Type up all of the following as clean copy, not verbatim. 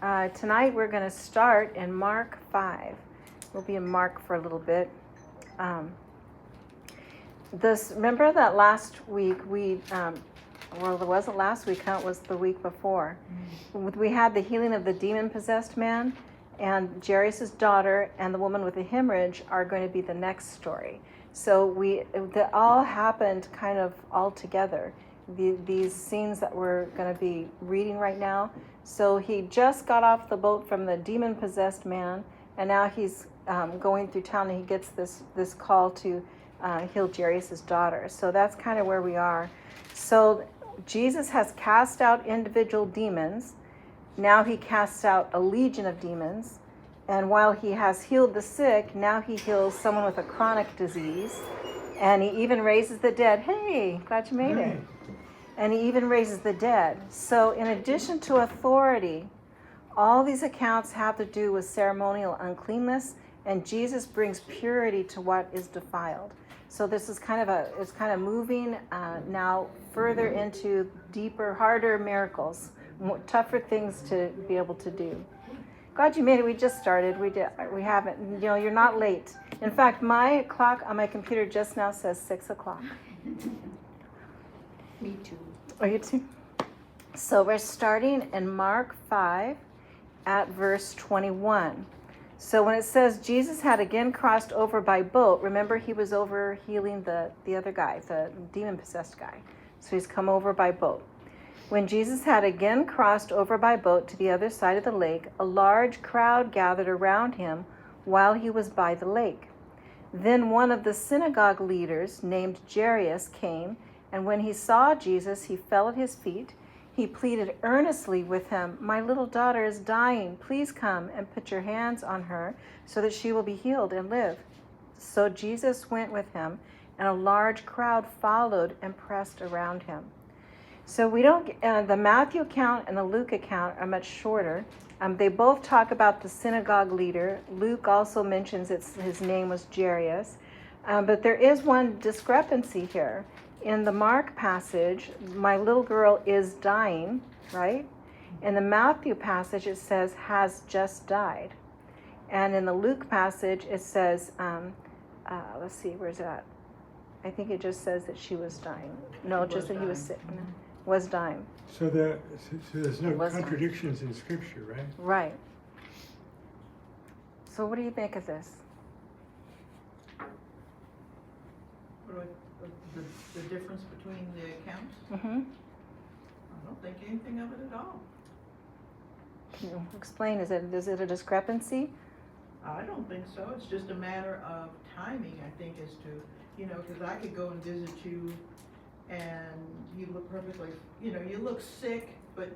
Tonight we're going to start in Mark 5. We'll be in Mark for a little bit. Remember that last week well, it wasn't last week, huh? It was the week before. We had the healing of the demon-possessed man, and Jairus' daughter and the woman with the hemorrhage are going to be the next story. So that all happened kind of all together. These scenes that we're going to be reading right now. So he just got off the boat from the demon-possessed man, and now he's going through town, and he gets this call to heal Jairus' daughter. So that's kind of where we are. So Jesus has cast out individual demons. Now he casts out a legion of demons. And while he has healed the sick, now he heals someone with a chronic disease. And he even raises the dead. Hey, glad you made it. And he even raises the dead. So in addition to authority, all these accounts have to do with ceremonial uncleanness, and Jesus brings purity to what is defiled. So this is it's kind of moving now further into deeper, harder miracles, tougher things to be able to do. Glad you made it. We just started. We haven't. You're not late. In fact, my clock on my computer just now says 6 o'clock. Me too. Oh, you too? So we're starting in Mark 5 at verse 21. So when it says Jesus had again crossed over by boat, remember he was over healing the other guy, the demon-possessed guy. So he's come over by boat. When Jesus had again crossed over by boat to the other side of the lake, a large crowd gathered around him while he was by the lake. Then one of the synagogue leaders named Jairus came, and when he saw Jesus, he fell at his feet. He pleaded earnestly with him, "My little daughter is dying. Please come and put your hands on her so that she will be healed and live." So Jesus went with him, and a large crowd followed and pressed around him. So the Matthew account and the Luke account are much shorter. They both talk about the synagogue leader. Luke also mentions his name was Jairus. But there is one discrepancy here. In the Mark passage, my little girl is dying, right? In the Matthew passage, it says has just died. And in the Luke passage, it says, let's see, where's that? I think it just says that she was dying. No, just that he was sick. No, was dying. So there's no contradictions in Scripture, right? Right. So what do you think of this? The difference between the accounts? Mm-hmm. I don't think anything of it at all. Can you explain? Is it a discrepancy? I don't think so. It's just a matter of timing, I think, as to, because I could go and visit you and you look perfectly, you look sick, but,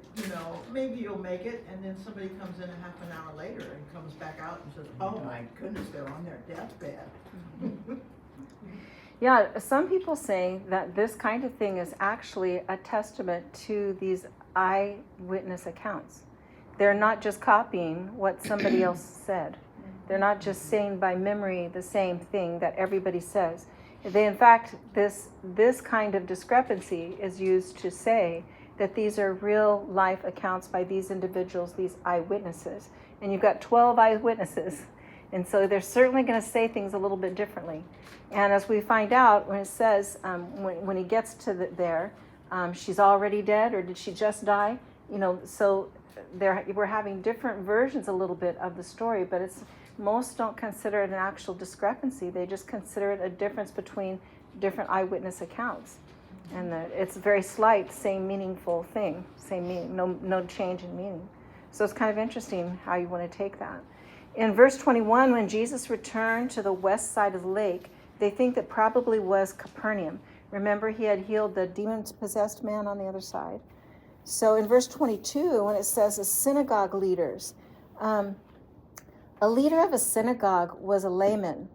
maybe you'll make it, and then somebody comes in a half an hour later and comes back out and says, "Oh my goodness, they're on their deathbed." Yeah, some people say that this kind of thing is actually a testament to these eyewitness accounts. They're not just copying what somebody else said. They're not just saying by memory the same thing that everybody says. In fact, this kind of discrepancy is used to say that these are real life accounts by these individuals, these eyewitnesses. And you've got 12 eyewitnesses. And so they're certainly going to say things a little bit differently. And as we find out, when it says, when he gets to there, she's already dead, or did she just die? So we're having different versions a little bit of the story, but most don't consider it an actual discrepancy. They just consider it a difference between different eyewitness accounts. And it's very slight, same meaningful thing, same meaning, no change in meaning. So it's kind of interesting how you want to take that. In verse 21, when Jesus returned to the west side of the lake, they think that probably was Capernaum. Remember, he had healed the demon-possessed man on the other side. So in verse 22, when it says the synagogue leaders, a leader of a synagogue was a layman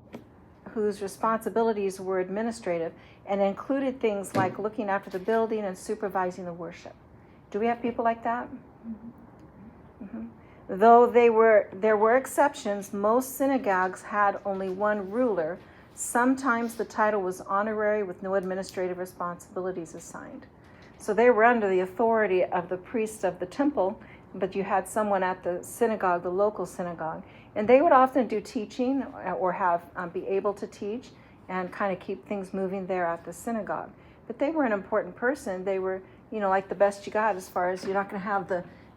whose responsibilities were administrative and included things like looking after the building and supervising the worship. Do we have people like that? Mm-hmm. Though there were exceptions, most synagogues had only one ruler. Sometimes the title was honorary with no administrative responsibilities assigned. So they were under the authority of the priests of the temple, but you had someone at the synagogue, the local synagogue, and they would often do teaching or have be able to teach and kind of keep things moving there at the synagogue. But they were an important person. They were, like the best you got, as far as you're not going to have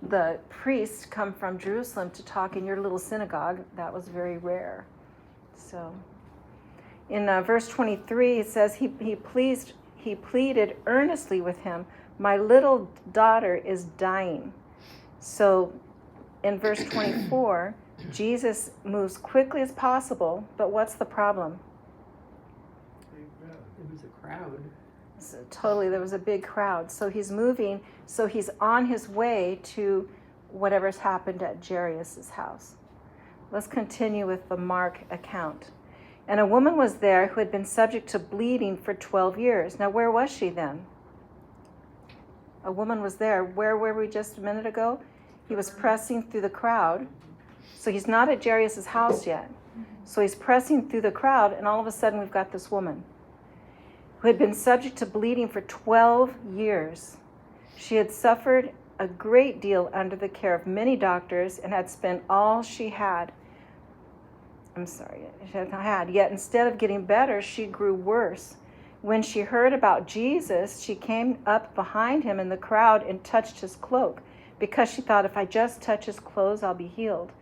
the priest come from Jerusalem to talk in your little synagogue. That was very rare. So in verse 23, it says, he pleaded earnestly with him, "My little daughter is dying." So in verse 24, Jesus moves quickly as possible, but what's the problem? It was a crowd. So totally, there was a big crowd. So he's moving, so he's on his way to whatever's happened at Jairus' house. Let's continue with the Mark account. And a woman was there who had been subject to bleeding for 12 years. Now, where was she then? A woman was there. Where were we just a minute ago? He was pressing through the crowd. So he's not at Jairus' house yet. So he's pressing through the crowd, and all of a sudden we've got this woman who had been subject to bleeding for 12 years. She had suffered a great deal under the care of many doctors and had spent all she had. Yet instead of getting better, she grew worse. When she heard about Jesus, she came up behind him in the crowd and touched his cloak, because she thought, if I just touch his clothes, I'll be healed.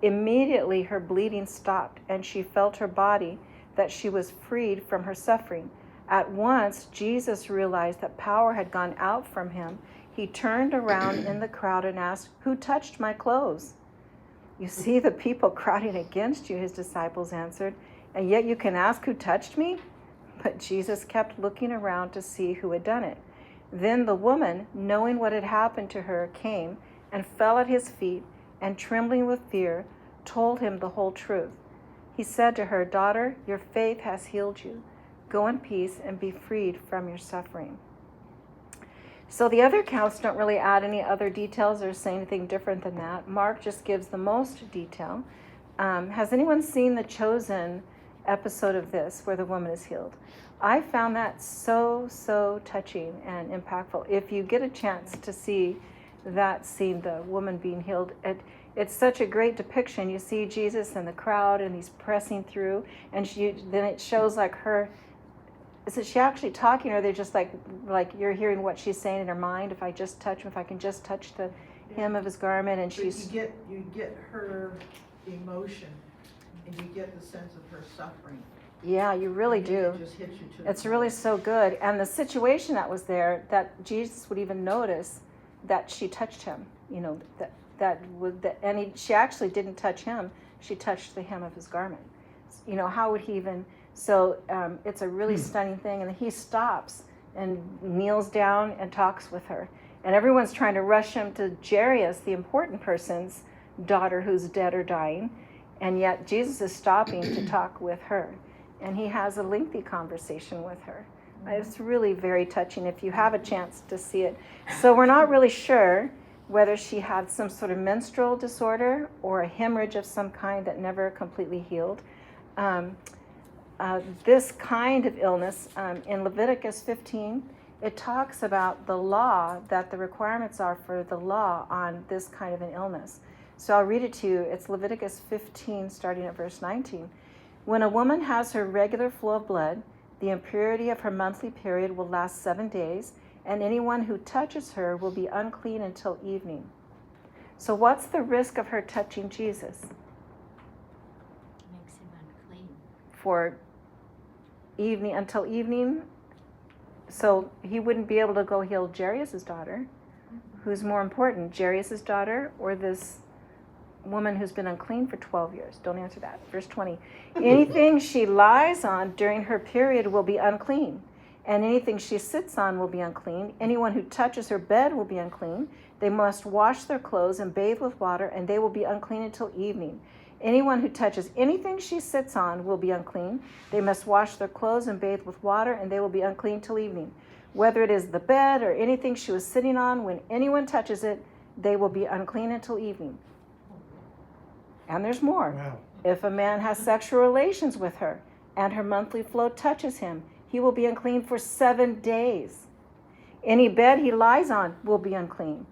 Immediately her bleeding stopped, and she felt her body, that she was freed from her suffering. At once, Jesus realized that power had gone out from him. He turned around in the crowd and asked, "Who touched my clothes?" "You see the people crowding against you," his disciples answered, "and yet you can ask, 'Who touched me?'" But Jesus kept looking around to see who had done it. Then the woman, knowing what had happened to her, came and fell at his feet, and trembling with fear, told him the whole truth. He said to her, "Daughter, your faith has healed you. Go in peace and be freed from your suffering." So the other accounts don't really add any other details or say anything different than that. Mark just gives the most detail. Has anyone seen the Chosen episode of this where the woman is healed? I found that so touching and impactful. If you get a chance to see that scene, the woman being healed, it's such a great depiction. You see Jesus in the crowd and he's pressing through, and then it shows like her. Is she actually talking, or are they just like you're hearing what she's saying in her mind? If I can just touch the hem of his garment, and But you get her emotion, and you get the sense of her suffering. Yeah, you really And do. It just hits you to the It's really so good, and the situation that was there, that Jesus would even notice that she touched him. She actually didn't touch him. She touched the hem of his garment. How would he even? So it's a really stunning thing. And he stops and kneels down and talks with her. And everyone's trying to rush him to Jairus, the important person's daughter who's dead or dying. And yet Jesus is stopping to talk with her. And he has a lengthy conversation with her. It's really very touching if you have a chance to see it. So we're not really sure whether she had some sort of menstrual disorder or a hemorrhage of some kind that never completely healed. This kind of illness, in Leviticus 15, it talks about the law, that the requirements are for the law on this kind of an illness. So I'll read it to you. It's Leviticus 15, starting at verse 19. "When a woman has her regular flow of blood, the impurity of her monthly period will last 7 days, and anyone who touches her will be unclean until evening." So what's the risk of her touching Jesus? Makes him unclean. For evening, until evening. So he wouldn't be able to go heal Jairus' daughter. Who's more important, Jairus' daughter or this woman who's been unclean for 12 years? Don't answer that. Verse 20. "Anything she lies on during her period will be unclean, and anything she sits on will be unclean. Anyone who touches her bed will be unclean. They must wash their clothes and bathe with water, and they will be unclean until evening. Anyone who touches anything she sits on will be unclean. They must wash their clothes and bathe with water, and they will be unclean till evening. Whether it is the bed or anything she was sitting on, when anyone touches it, they will be unclean until evening." And there's more. Wow. "If a man has sexual relations with her, and her monthly flow touches him, he will be unclean for 7 days. Any bed he lies on will be unclean.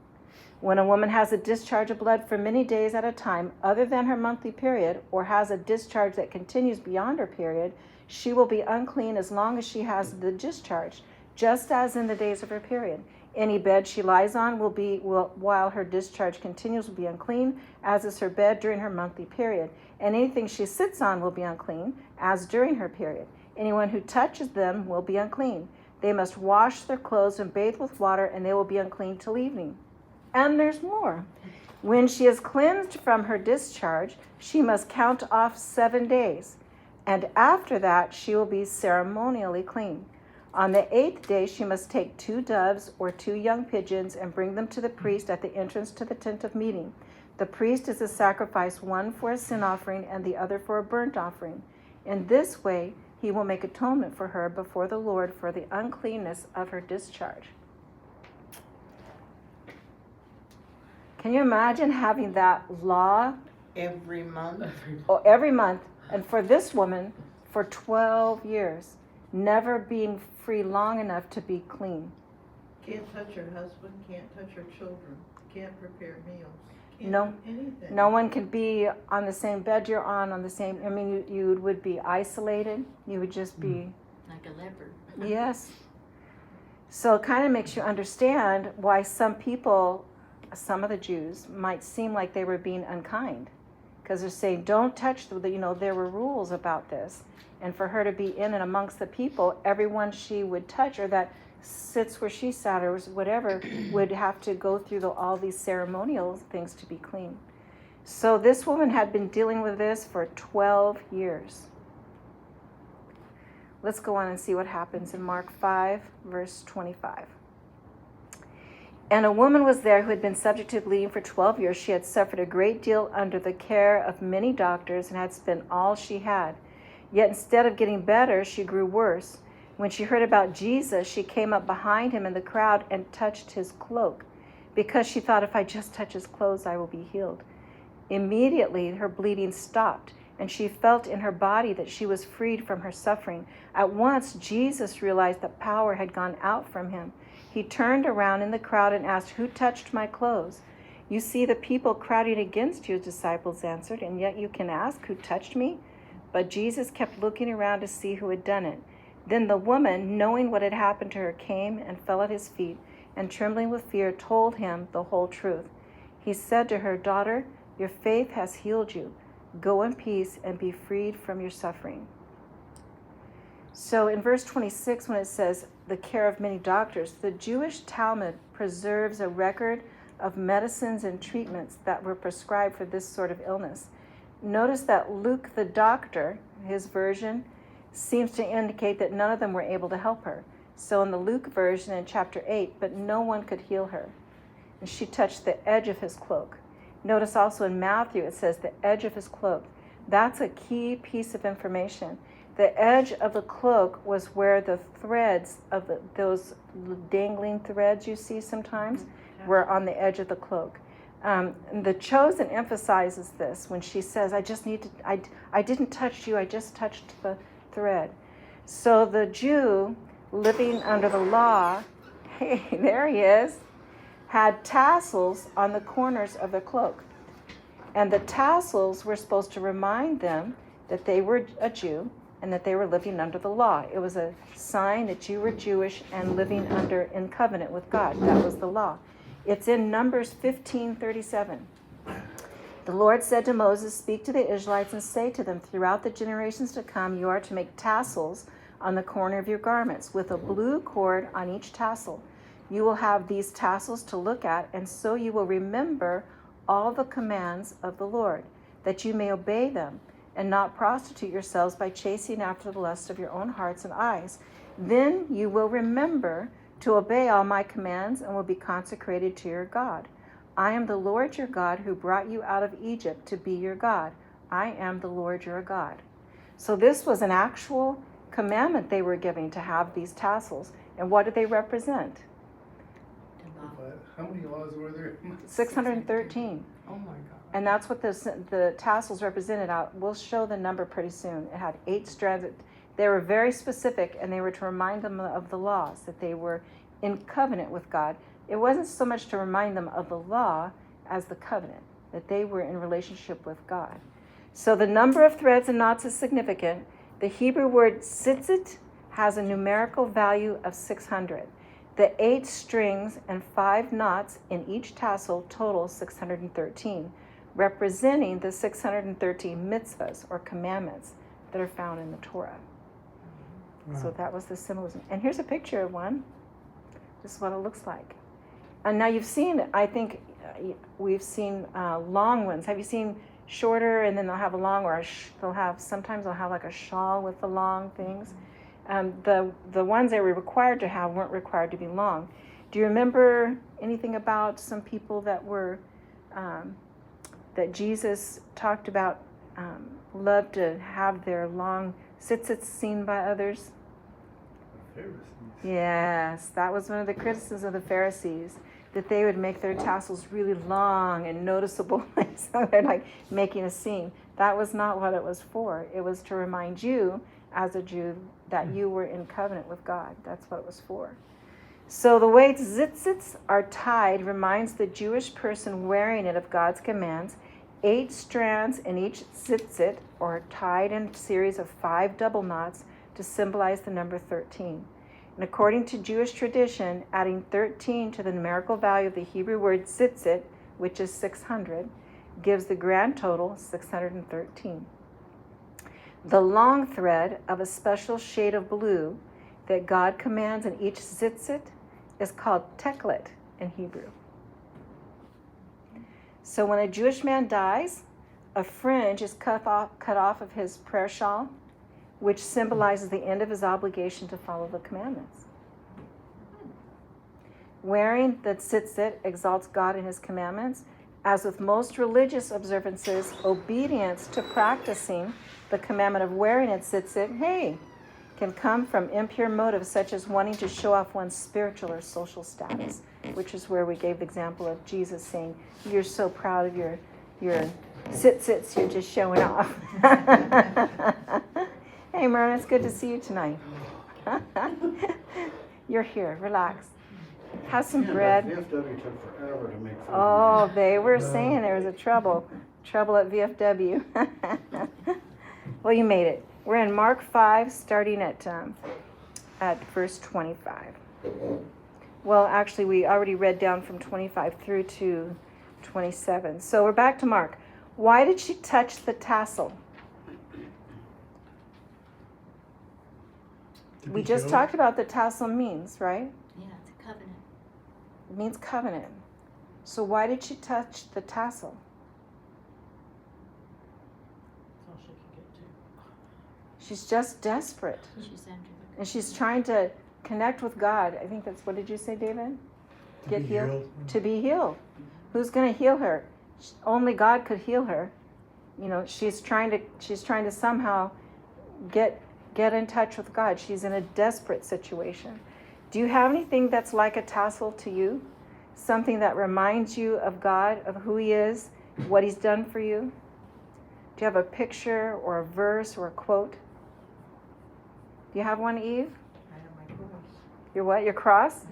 When a woman has a discharge of blood for many days at a time, other than her monthly period, or has a discharge that continues beyond her period, she will be unclean as long as she has the discharge, just as in the days of her period. Any bed she lies on while her discharge continues will be unclean, as is her bed during her monthly period. And anything she sits on will be unclean, as during her period. Anyone who touches them will be unclean. They must wash their clothes and bathe with water, and they will be unclean till evening. And there's more. When she is cleansed from her discharge, she must count off 7 days, and after that she will be ceremonially clean. On the 8th day she must take 2 doves or 2 young pigeons and bring them to the priest at the entrance to the tent of meeting. The priest is to sacrifice one for a sin offering and the other for a burnt offering. In this way he will make atonement for her before the Lord for the uncleanness of her discharge. Can you imagine having that law Every month. every month, and for this woman for 12 years, never being free long enough to be clean? Can't touch her husband, can't touch her children, can't prepare meals, No. can't do anything. No one could be on the same bed you're on the same, I mean, you would be isolated. You would just be, Like a leopard. yes. So it kind of makes you understand why some people, some of the Jews, might seem like they were being unkind. Because they're saying, don't touch there were rules about this. And for her to be in and amongst the people, everyone she would touch or that sits where she sat or whatever would have to go through all these ceremonial things to be clean. So this woman had been dealing with this for 12 years. Let's go on and see what happens in Mark 5, verse 25. And a woman was there who had been subject to bleeding for 12 years. She had suffered a great deal under the care of many doctors and had spent all she had. Yet instead of getting better, she grew worse. When she heard about Jesus, she came up behind him in the crowd and touched his cloak, because she thought, if I just touch his clothes, I will be healed. Immediately, her bleeding stopped, and she felt in her body that she was freed from her suffering. At once, Jesus realized that power had gone out from him. He turned around in the crowd and asked, "Who touched my clothes?" "You see the people crowding against you," his disciples answered, "and yet you can ask, 'Who touched me?'" But Jesus kept looking around to see who had done it. Then the woman, knowing what had happened to her, came and fell at his feet, and trembling with fear, told him the whole truth. He said to her, "Daughter, your faith has healed you. Go in peace and be freed from your suffering." So in verse 26, when it says the care of many doctors, the Jewish Talmud preserves a record of medicines and treatments that were prescribed for this sort of illness. Notice that Luke the doctor, his version, seems to indicate that none of them were able to help her. So in the Luke version in chapter 8, but no one could heal her. And she touched the edge of his cloak. Notice also in Matthew it says the edge of his cloak. That's a key piece of information. The edge of the cloak was where the threads of those dangling threads you see sometimes were on the edge of the cloak. The Chosen emphasizes this when she says, I didn't touch you, I just touched the thread. So the Jew living under the law, hey, there he is, had tassels on the corners of the cloak. And the tassels were supposed to remind them that they were a Jew and that they were living under the law. It was a sign that you were Jewish and living in covenant with God. That was the law. It's in Numbers 15:37. The Lord said to Moses, "Speak to the Israelites and say to them, throughout the generations to come, you are to make tassels on the corner of your garments, with a blue cord on each tassel. You will have these tassels to look at, and so you will remember all the commands of the Lord, that you may obey them, and not prostitute yourselves by chasing after the lust of your own hearts and eyes. Then you will remember to obey all my commands and will be consecrated to your God. I am the Lord your God who brought you out of Egypt to be your God. I am the Lord your God." So this was an actual commandment they were giving, to have these tassels. And what did they represent? How many laws were there? 613. Oh my God. And that's what the tassels represented. We'll show the number pretty soon. It had 8 strands. They were very specific, and they were to remind them of the laws, that they were in covenant with God, It wasn't so much to remind them of the law as the covenant, that they were in relationship with God. So the number of threads and knots is significant. The Hebrew word tzitzit has a numerical value of 600. The 8 strings and 5 knots in each tassel total 613, representing the 613 mitzvahs or commandments that are found in the Torah. So that was the symbolism. And here's a picture of one. This is what it looks like. And now you've seen, I think we've seen long ones. Have you seen shorter and then they'll have a long, or sometimes they'll have like a shawl with the long things? The ones they were required to have weren't required to be long. Do you remember anything about some people that were, that Jesus talked about, loved to have their long tzitzits seen by others? Pharisees. Yes, that was one of the criticisms of the Pharisees, that they would make their tassels really long and noticeable, so they're like making a scene. That was not what it was for. It was to remind you, as a Jew, that you were in covenant with God. That's what it was for. So the way tzitzits are tied reminds the Jewish person wearing it of God's commands. 8 strands in each tzitzit are tied in a series of 5 double knots to symbolize the number 13. And according to Jewish tradition, adding 13 to the numerical value of the Hebrew word tzitzit, which is 600, gives the grand total 613. The long thread of a special shade of blue that God commands in each tzitzit is called teklet in Hebrew. So when a Jewish man dies, a fringe is cut off of his prayer shawl, which symbolizes the end of his obligation to follow the commandments. Wearing the tzitzit exalts God in his commandments. As with most religious observances, obedience to practicing the commandment of wearing a tzitzit, can come from impure motives such as wanting to show off one's spiritual or social status, which is where we gave the example of Jesus saying, you're so proud of your tzitzits, you're just showing off. Hey, Myrna, it's good to see you tonight. You're here. Relax. Have some bread. VFW took forever to make food. Oh, they were saying there was a trouble at VFW. Well, you made it. We're in Mark 5, starting at verse 25. Well, actually, we already read down from 25 through to 27. So we're back to Mark. Why did she touch the tassel? We just talked about the tassel means, right? Yeah, it's a covenant. It means covenant. So why did she touch the tassel? That's all she could get to. She's just desperate. She's under the And she's trying to connect with God. I think that's, what did you say, David? Get healed. To be healed. Who's going to heal her? Only God could heal her. You know, she's trying to somehow get in touch with God. She's in a desperate situation. Do you have anything that's like a tassel to you? Something that reminds you of God, of who he is, what he's done for you? Do you have a picture or a verse or a quote? Do you have one, Eve? I have my cross. Your what? Your cross?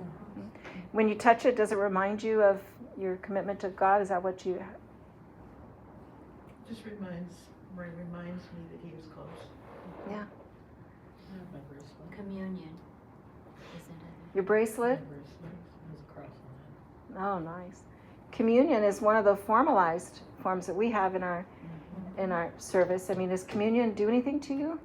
When you touch it, does it remind you of your commitment to God? Is that what you... Just reminds me that he was close. Yeah. I have my bracelet. communion. Isn't it? Your bracelet? My bracelet has a cross on Oh, nice. Communion is one of the formalized forms that we have in our service. I mean, does communion do anything to you?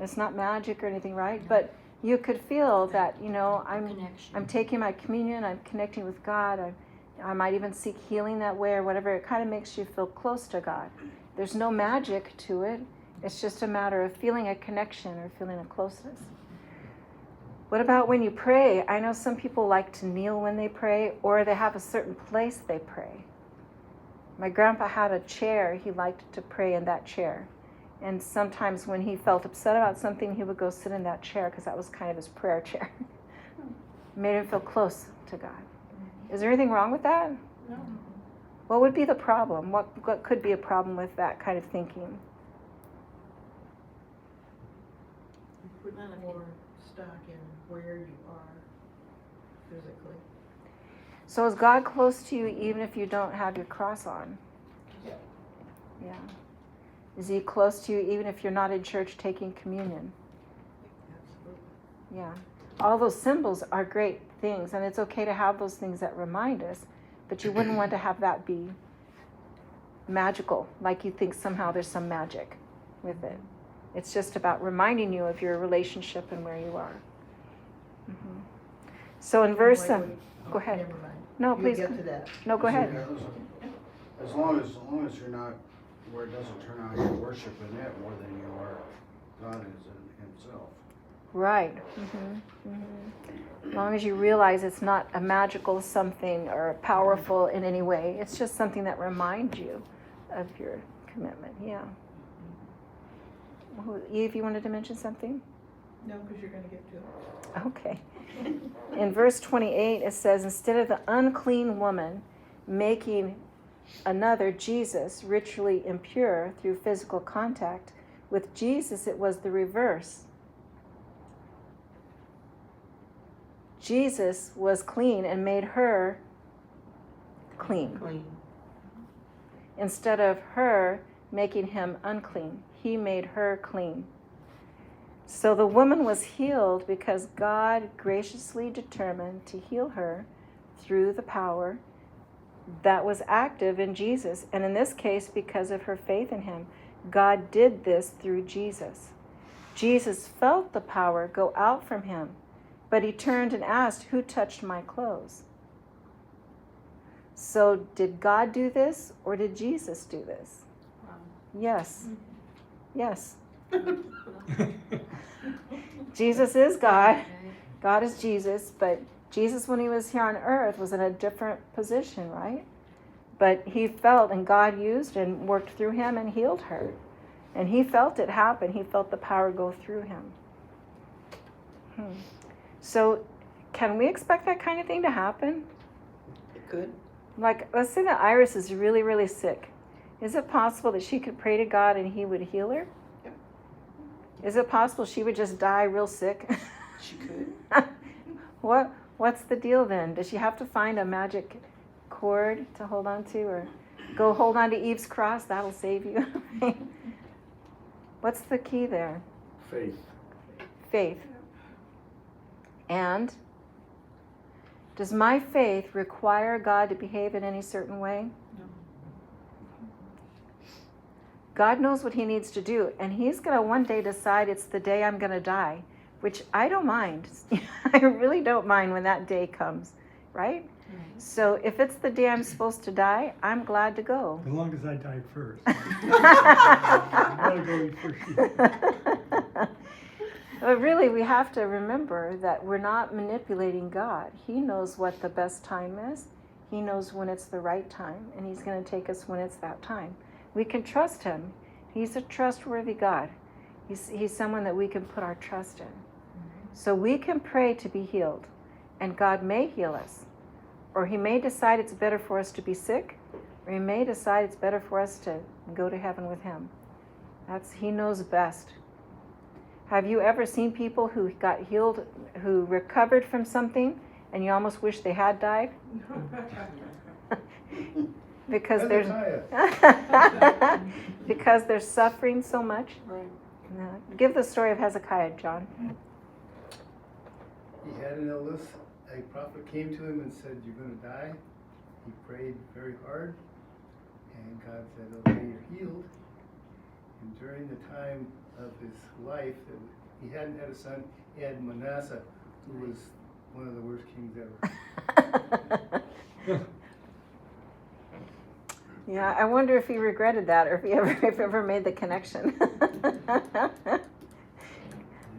It's not magic or anything, right? But you could feel that, you know, Connection. I'm taking my communion, I'm connecting with God, I might even seek healing that way or whatever. It kind of makes you feel close to God. There's no magic to it. It's just a matter of feeling a connection or feeling a closeness. What about when you pray? I know some people like to kneel when they pray, or they have a certain place they pray. My grandpa had a chair. He liked to pray in that chair. And sometimes when he felt upset about something, he would go sit in that chair because that was kind of his prayer chair. Made him feel close to God. Is there anything wrong with that? No. What would be the problem? What could be a problem with that kind of thinking? You put more stock in where you are physically. So is God close to you even if you don't have your cross on? Yeah. Yeah. Is he close to you even if you're not in church taking communion? Absolutely. Yeah. All those symbols are great things, and it's okay to have those things that remind us, but you wouldn't want to have that be magical, like you think somehow there's some magic with it. It's just about reminding you of your relationship and where you are. Mhm. So in verse, Like what- go ahead. Never mind. No, You'll please. get to that. No, go ahead. As long as you're not, where it doesn't turn out you're worshiping it more than you are God is in himself. Right. As long as you realize it's not a magical something or powerful in any way, it's just something that reminds you of your commitment. Yeah. Eve, you wanted to mention something? No, because you're gonna get to it. Okay. In verse 28, it says, instead of the unclean woman making another, Jesus, ritually impure through physical contact, with Jesus it was the reverse. Jesus was clean and made her clean. Instead of her making him unclean, he made her clean. So the woman was healed because God graciously determined to heal her through the power that was active in Jesus. And in this case, because of her faith in him, God did this through Jesus. Jesus felt the power go out from him, but he turned and asked, "Who touched my clothes?" So did God do this or did Jesus do this? Yes. Yes. Jesus is God. Right. God is Jesus, but Jesus, when he was here on earth, was in a different position, right? But he felt, and God used and worked through him and healed her. And he felt it happen. He felt the power go through him. So can we expect that kind of thing to happen? Good. Like, let's say that Iris is really, really sick. Is it possible that she could pray to God and he would heal her? Yep. Is it possible she would just die real sick? She could. What's the deal then? Does she have to find a magic cord to hold on to, or go hold on to Eve's cross? That'll save you. What's the key there? Faith. Faith. And does my faith require God to behave in any certain way? No. God knows what he needs to do, and he's going to one day decide it's the day I'm going to die, which I don't mind. I really don't mind when that day comes, right? So if it's the day I'm supposed to die, I'm glad to go. As long as I die first. I gotta go before she. But really, we have to remember that we're not manipulating God. He knows what the best time is. He knows when it's the right time, and he's going to take us when it's that time. We can trust him. He's a trustworthy God. He's someone that we can put our trust in. So we can pray to be healed, and God may heal us. Or he may decide it's better for us to be sick, or he may decide it's better for us to go to heaven with him. He knows best. Have you ever seen people who got healed, who recovered from something, and you almost wish they had died? Because there's because they're suffering so much. Right. Give the story of Hezekiah, John. He had an illness. A prophet came to him and said, "You're going to die." He prayed very hard, and God said, "Okay, you're healed." And during the time of his life, he hadn't had a son. He had Manasseh, who was one of the worst kings ever. Yeah, I wonder if he regretted that, or if ever made the connection. I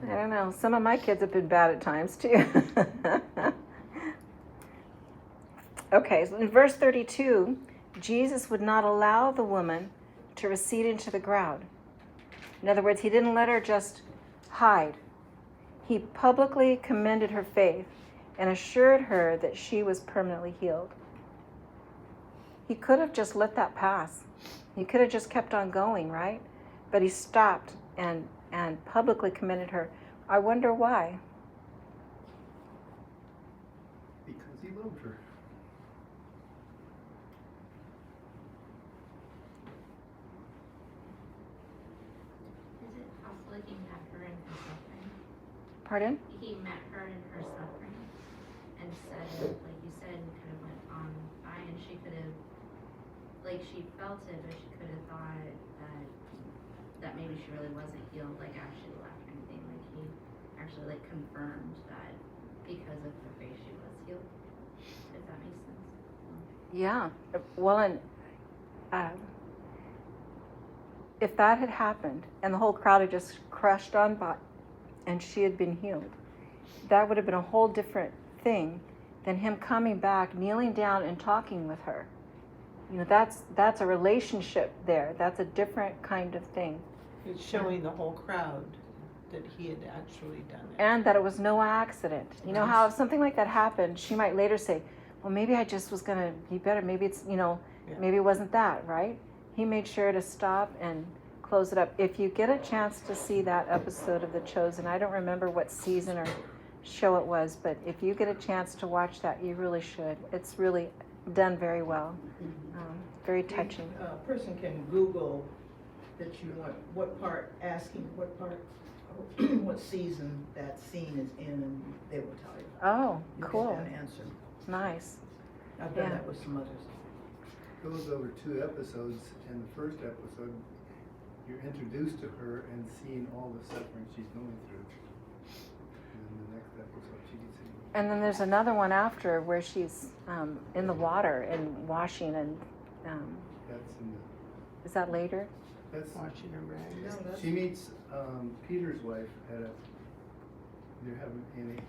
don't know. Some of my kids have been bad at times too. Okay, so in verse 32, Jesus would not allow the woman to recede into the ground. In other words, he didn't let her just hide. He publicly commended her faith and assured her that she was permanently healed. He could have just let that pass. He could have just kept on going, right? But he stopped and publicly commended her. I wonder why. Because he loved her. Pardon? He met her in her suffering and said it, like you said, and kind of went on by, and she could have, like, she felt it, but she could have thought that maybe she really wasn't healed, like, after she left or anything. Like, he actually, like, confirmed that because of her faith she was healed, if that makes sense. Yeah. Well, and if that had happened and the whole crowd had just crushed on by and she had been healed, that would have been a whole different thing than him coming back, kneeling down and talking with her. You know, that's a relationship there. That's a different kind of thing. It's showing the whole crowd that he had actually done it. And that it was no accident. You know how if something like that happened, she might later say, well, maybe I just was going to be better. Maybe it's, you know, Yeah. maybe it wasn't that, right? He made sure to stop and close it up. If you get a chance to see that episode of The Chosen, I don't remember what season or show it was, but if you get a chance to watch that, you really should. It's really done very well. Very touching. A person can Google that you want, what part, asking what part, what season that scene is in, and they will tell you. Oh, You'll cool. get that answer. Nice. I've done Yeah. that with some others. Goes over 2 episodes. In the first episode, you're introduced to her and seeing all the suffering she's going through. And then the next episode, she gets healed. And then there's another one after where she's in the water and washing, and That's in the, is that later? that's, Washing her No, rags. that's- she meets Peter's wife at a, they're having any,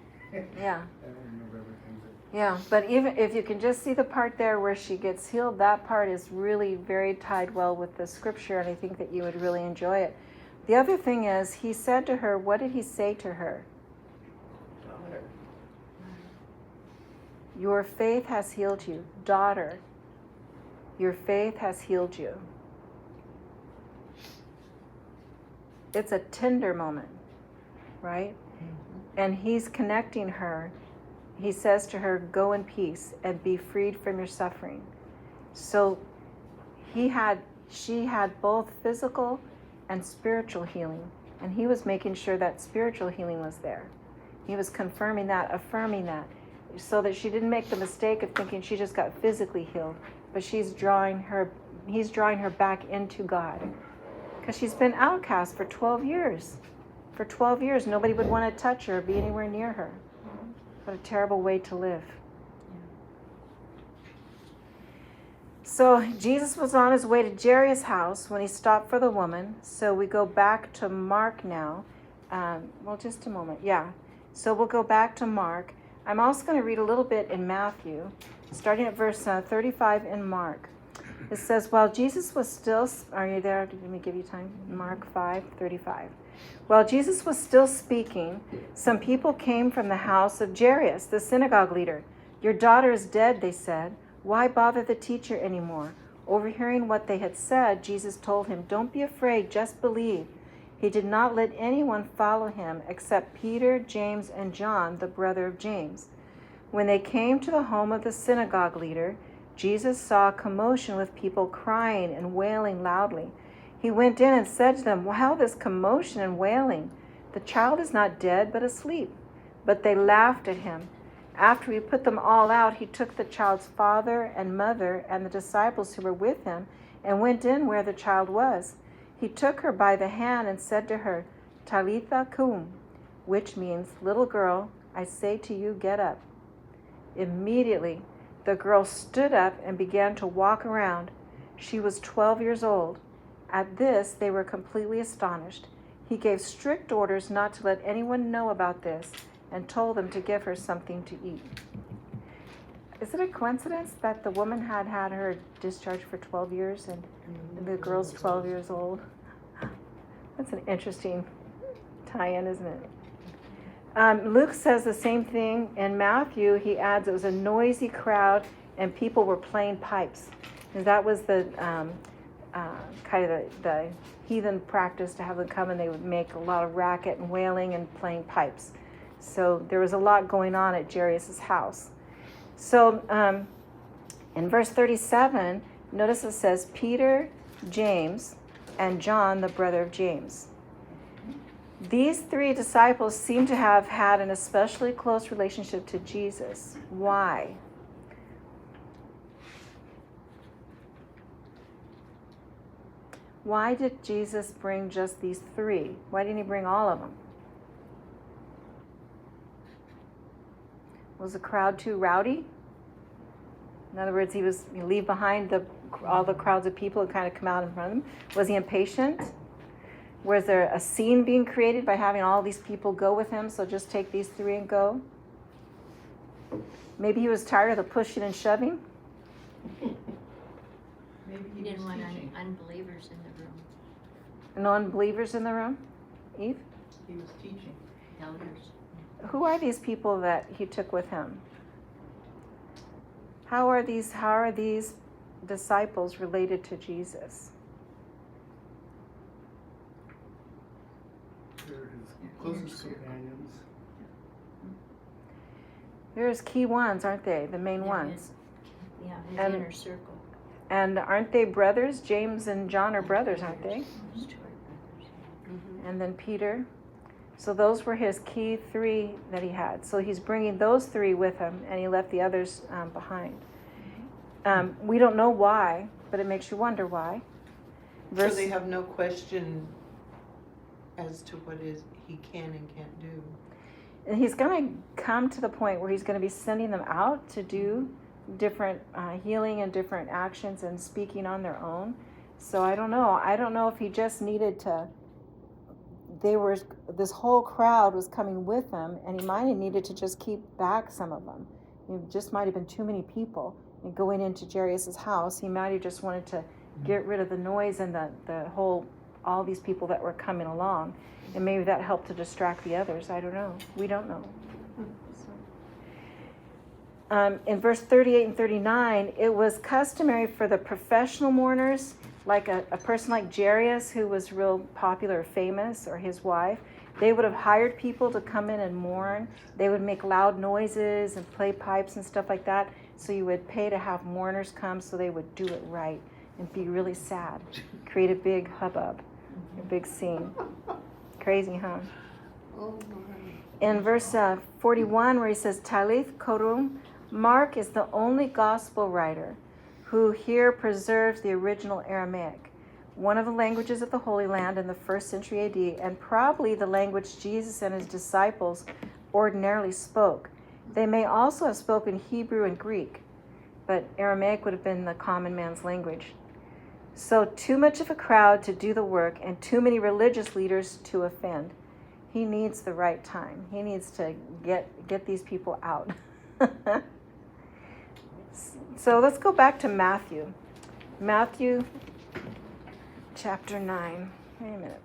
Yeah. I don't remember everything, but Yeah, but even if you can just see the part there where she gets healed, that part is really very tied well with the scripture, and I think that you would really enjoy it. The other thing is, he said to her, what did he say to her? Daughter. Your faith has healed you. Daughter, your faith has healed you. It's a tender moment, right? And he's connecting her. He says to her, go in peace and be freed from your suffering. So she had both physical and spiritual healing, and he was making sure that spiritual healing was there. He was confirming that, affirming that, so that she didn't make the mistake of thinking she just got physically healed, but he's drawing her back into God. Because she's been outcast for 12 years. For 12 years, nobody would want to touch her or be anywhere near her. What a terrible way to live. So Jesus was on his way to Jairus' house when he stopped for the woman. So we go back to Mark now. Well, just a moment. Yeah. So we'll go back to Mark. I'm also going to read a little bit in Matthew, starting at verse 35 in Mark. It says, while Jesus was still, are you there? Let me give you time. Mark 5:35. While Jesus was still speaking, some people came from the house of Jairus, the synagogue leader. Your daughter is dead, they said. Why bother the teacher anymore? Overhearing what they had said, Jesus told him, don't be afraid, just believe. He did not let anyone follow him except Peter, James, and John, the brother of James. When they came to the home of the synagogue leader, Jesus saw a commotion with people crying and wailing loudly. He went in and said to them, why all this commotion and wailing? The child is not dead, but asleep. But they laughed at him. After he put them all out, he took the child's father and mother and the disciples who were with him and went in where the child was. He took her by the hand and said to her, Talitha cum, which means, little girl, I say to you, get up. Immediately, the girl stood up and began to walk around. She was 12 years old. At this, they were completely astonished. He gave strict orders not to let anyone know about this and told them to give her something to eat. Is it a coincidence that the woman had had her discharged for 12 years and the girl's 12 years old? That's an interesting tie-in, isn't it? Luke says the same thing. In Matthew, he adds it was a noisy crowd and people were playing pipes. And that was the kind of the heathen practice to have them come, and they would make a lot of racket and wailing and playing pipes. So there was a lot going on at Jairus' house. So in verse 37, notice it says Peter, James, and John, the brother of James. These three disciples seem to have had an especially close relationship to Jesus. Why? Why did Jesus bring just these three? Why didn't he bring all of them? Was the crowd too rowdy? In other words, he'd leave behind all the crowds of people and kind of come out in front of him. Was he impatient? Was there a scene being created by having all these people go with him, so just take these three and go? Maybe he was tired of the pushing and shoving? Maybe You he didn't was want teaching. unbelievers in the room, No unbelievers in the room? Eve? He was teaching. elders. Who are these people that he took with him? How are these disciples related to Jesus? They're his closest companions. They're his key ones, aren't they? The main They're ones. Yeah, his And- inner circle. And aren't they brothers? James and John are brothers, aren't they? Those two are brothers. And then Peter. So those were his key three that he had. So he's bringing those three with him, and he left the others behind. We don't know why, but it makes you wonder why. So they have no question as to what is he can and can't do. And he's going to come to the point where he's going to be sending them out to do different healing and different actions and speaking on their own. So I don't know. I don't know if he just needed to. This whole crowd was coming with him, and he might have needed to just keep back some of them. It just might have been too many people. And going into Jairus' house, he might have just wanted to get rid of the noise and all these people that were coming along. And maybe that helped to distract the others. I don't know. We don't know. In verse 38 and 39, it was customary for the professional mourners, like a person like Jairus, who was real popular or famous, or his wife. They would have hired people to come in and mourn. They would make loud noises and play pipes and stuff like that. So you would pay to have mourners come, so they would do it right and be really sad, create a big hubbub, a big scene. Crazy, huh? In verse 41, where he says, Talith Korum, Mark is the only gospel writer who here preserves the original Aramaic, one of the languages of the Holy Land in the 1st century AD, and probably the language Jesus and his disciples ordinarily spoke. They may also have spoken Hebrew and Greek, but Aramaic would have been the common man's language. So too much of a crowd to do the work and too many religious leaders to offend. He needs the right time. He needs to get these people out. So let's go back to Matthew. Matthew chapter 9. Wait a minute.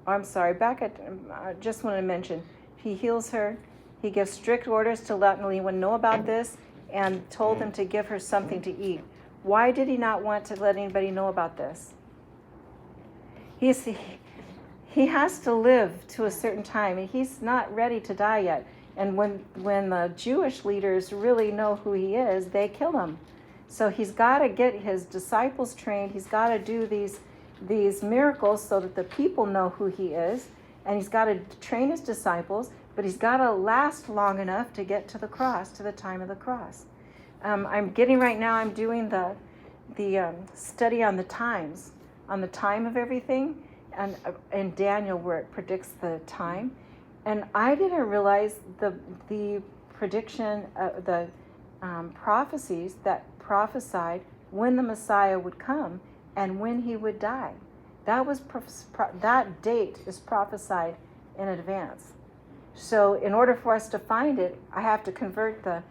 Oh, I'm sorry. I just wanted to mention, he heals her. He gives strict orders to let anyone know about this and told them to give her something to eat. Why did he not want to let anybody know about this? He has to live to a certain time, and he's not ready to die yet. And when the Jewish leaders really know who he is, they kill him. So he's got to get his disciples trained. He's got to do these miracles so that the people know who he is. And he's got to train his disciples, but he's got to last long enough to get to the cross, to the time of the cross. I'm doing the study on the times, on the time of everything, and in Daniel where it predicts the time. And I didn't realize the prediction, the prophecies that prophesied when the Messiah would come and when he would die. That date is prophesied in advance. So in order for us to find it, I have to convert the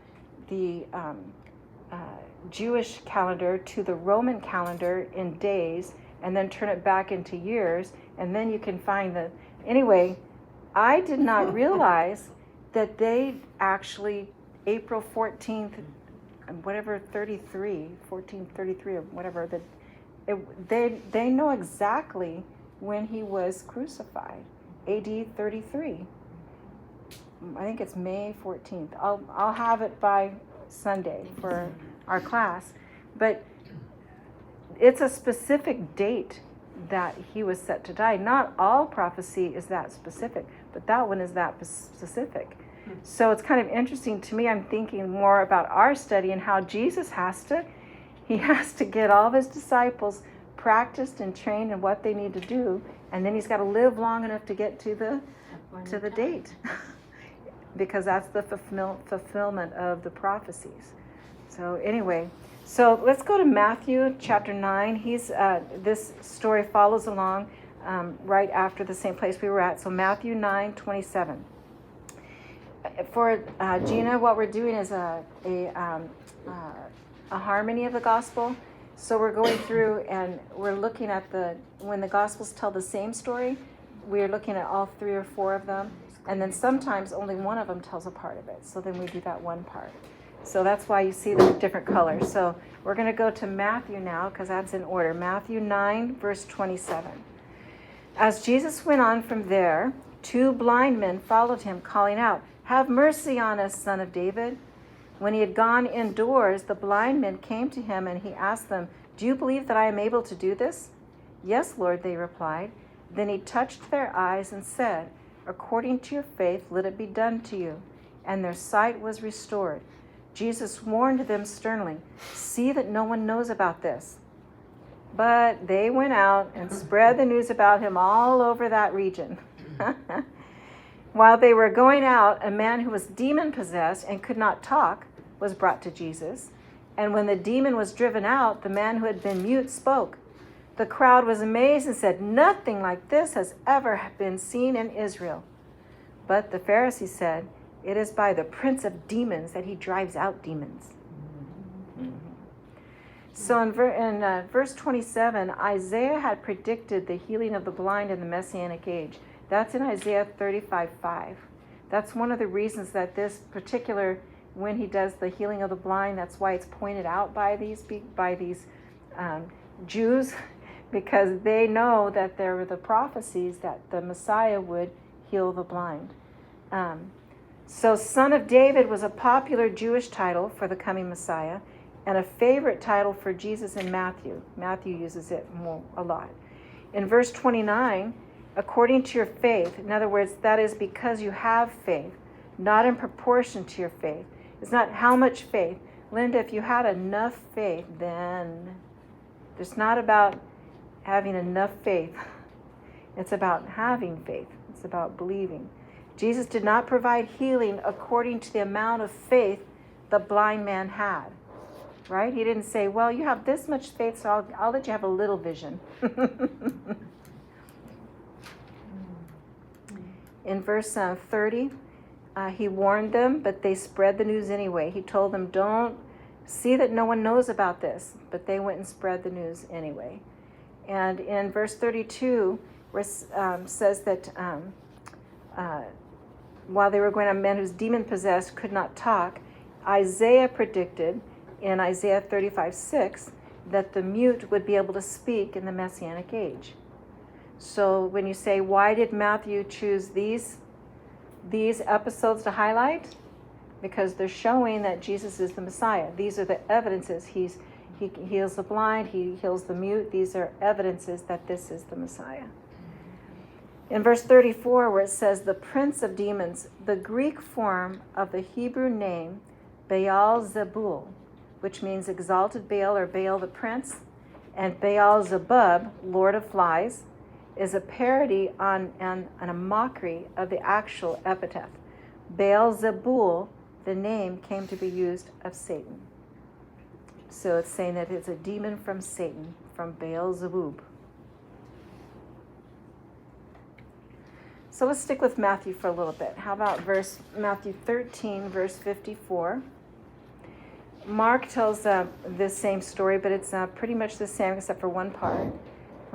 Jewish calendar to the Roman calendar in days, and then turn it back into years, and then you can find the. Anyway, I did not realize that they actually, April 14th, whatever, 1433 or whatever, they know exactly when he was crucified, AD 33. I think it's May 14th. I'll have it by Sunday for our class. But it's a specific date that he was set to die. Not all prophecy is that specific, but that one is that specific. So it's kind of interesting to me. I'm thinking more about our study and how Jesus has to get all of his disciples practiced and trained in what they need to do, and then he's got to live long enough to get to the date, because that's the fulfillment of the prophecies. So anyway, so let's go to Matthew chapter 9. This story follows along right after the same place we were at. So Matthew 9:27. For Gina, what we're doing is a harmony of the gospel. So we're going through and we're looking at when the gospels tell the same story, we're looking at all 3 or 4 of them. And then sometimes only one of them tells a part of it. So then we do that one part. So that's why you see the different colors. So we're going to go to Matthew now, because that's in order. Matthew 9, verse 27. As Jesus went on from there, 2 blind men followed him, calling out, "Have mercy on us, Son of David." When he had gone indoors, the blind men came to him, and he asked them, "Do you believe that I am able to do this?" "Yes, Lord," they replied. Then he touched their eyes and said, "According to your faith, let it be done to you." And their sight was restored. Jesus warned them sternly, "See that no one knows about this." But they went out and spread the news about him all over that region. While they were going out, a man who was demon-possessed and could not talk was brought to Jesus. And when the demon was driven out, the man who had been mute spoke. The crowd was amazed and said, "Nothing like this has ever been seen in Israel." But the Pharisees said, "It is by the prince of demons that he drives out demons." So in verse 27, Isaiah had predicted the healing of the blind in the Messianic age. That's in Isaiah 35:5. That's one of the reasons that this particular, when he does the healing of the blind, that's why it's pointed out by these Jews, because they know that there were the prophecies that the Messiah would heal the blind. So Son of David was a popular Jewish title for the coming Messiah, and a favorite title for Jesus in Matthew. Matthew uses it a lot. In verse 29, according to your faith, in other words, that is because you have faith, not in proportion to your faith. It's not how much faith. Linda, if you had enough faith, then it's not about having enough faith. It's about having faith. It's about believing. Jesus did not provide healing according to the amount of faith the blind man had. Right? He didn't say, "Well, you have this much faith, so I'll let you have a little vision." In verse 30, he warned them, but they spread the news anyway. He told them, "Don't see that no one knows about this," but they went and spread the news anyway. And in verse 32, where says that while they were going, a man who's demon-possessed could not talk, Isaiah predicted in Isaiah 35:6 that the mute would be able to speak in the Messianic age. So when you say, why did Matthew choose these episodes to highlight? Because they're showing that Jesus is the Messiah. These are the evidences. He heals the blind, he heals the mute. These are evidences that this is the Messiah. In verse 34, where it says, "The prince of demons," the Greek form of the Hebrew name Baal-zebul, which means exalted Baal or Baal the prince, and Baal-zebub, lord of flies, is a parody on and a mockery of the actual epithet. Baal-zebul, the name, came to be used of Satan. So it's saying that it's a demon from Satan, from Baal-zebub. So let's stick with Matthew for a little bit. How about Matthew 13, verse 54? Mark tells this same story, but it's pretty much the same except for one part.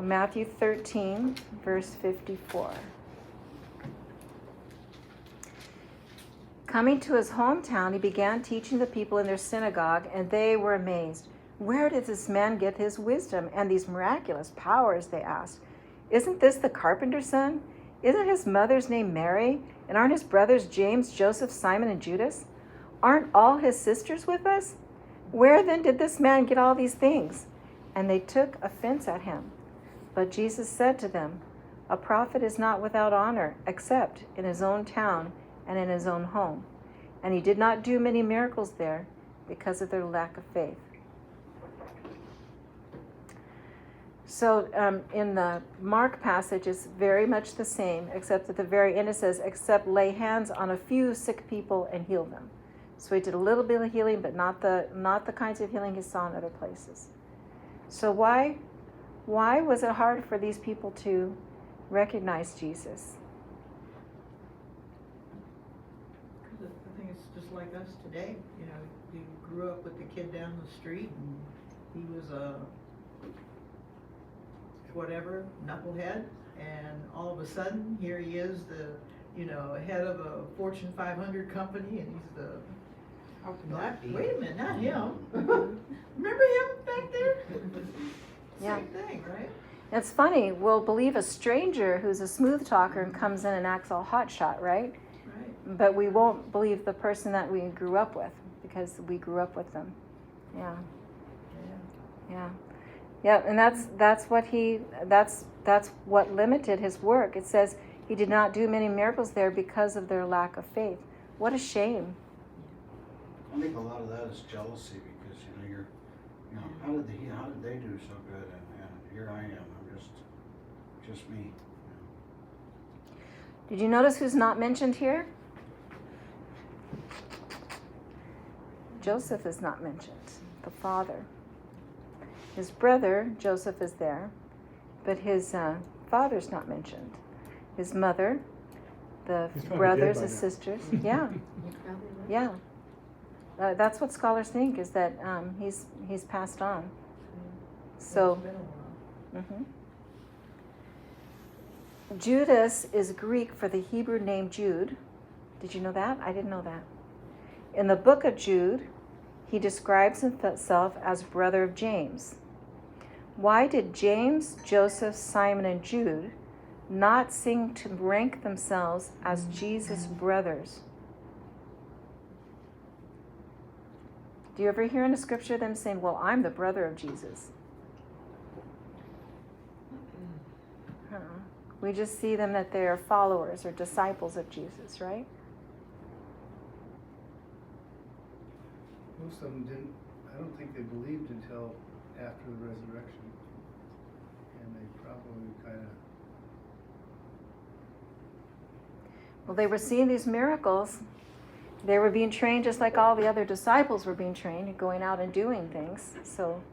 Matthew 13, verse 54. Coming to his hometown, he began teaching the people in their synagogue, and they were amazed. "Where did this man get his wisdom and these miraculous powers?" they asked. "Isn't this the carpenter's son? Isn't his mother's name Mary? And aren't his brothers James, Joseph, Simon, and Judas? Aren't all his sisters with us? Where then did this man get all these things?" And they took offense at him. But Jesus said to them, "A prophet is not without honor, except in his own town and in his own home." And he did not do many miracles there because of their lack of faith. So in the Mark passage, it's very much the same, except at the very end it says, "Except lay hands on a few sick people and heal them." So he did a little bit of healing, but not the kinds of healing he saw in other places. So why was it hard for these people to recognize Jesus? Because I think it's just like us today, you know, you grew up with the kid down the street and he was a whatever, knucklehead, and all of a sudden, here he is, head of a Fortune 500 company, and he's the, How can that be? wait a minute, not him. Remember him back there? Yeah. Same thing, right? It's funny, we'll believe a stranger who's a smooth talker and comes in and acts all hotshot, right? Right. But we won't believe the person that we grew up with because we grew up with them. Yeah. Yeah. Yeah, and that's what limited his work. It says he did not do many miracles there because of their lack of faith. What a shame. I think a lot of that is jealousy because, how did they do so good and here I am, I'm just me. Did you notice who's not mentioned here? Joseph is not mentioned, the father. His brother, Joseph, is there, but his father's not mentioned. His mother, the He's probably brothers, dead by his now. sisters. Yeah, yeah. That's what scholars think, is that he's passed on. So, It's been a while. Judas is Greek for the Hebrew name Jude. Did you know that? I didn't know that. In the book of Jude, he describes himself as brother of James. Why did James, Joseph, Simon, and Jude not seem to rank themselves as Jesus' brothers? Do you ever hear in the scripture them saying, "Well, I'm the brother of Jesus"? We just see them that they are followers or disciples of Jesus, right? Most of them didn't, I don't think they believed until after the resurrection. And they probably kind of, Well, they were seeing these miracles. They were being trained just like all the other disciples were being trained, going out and doing things. So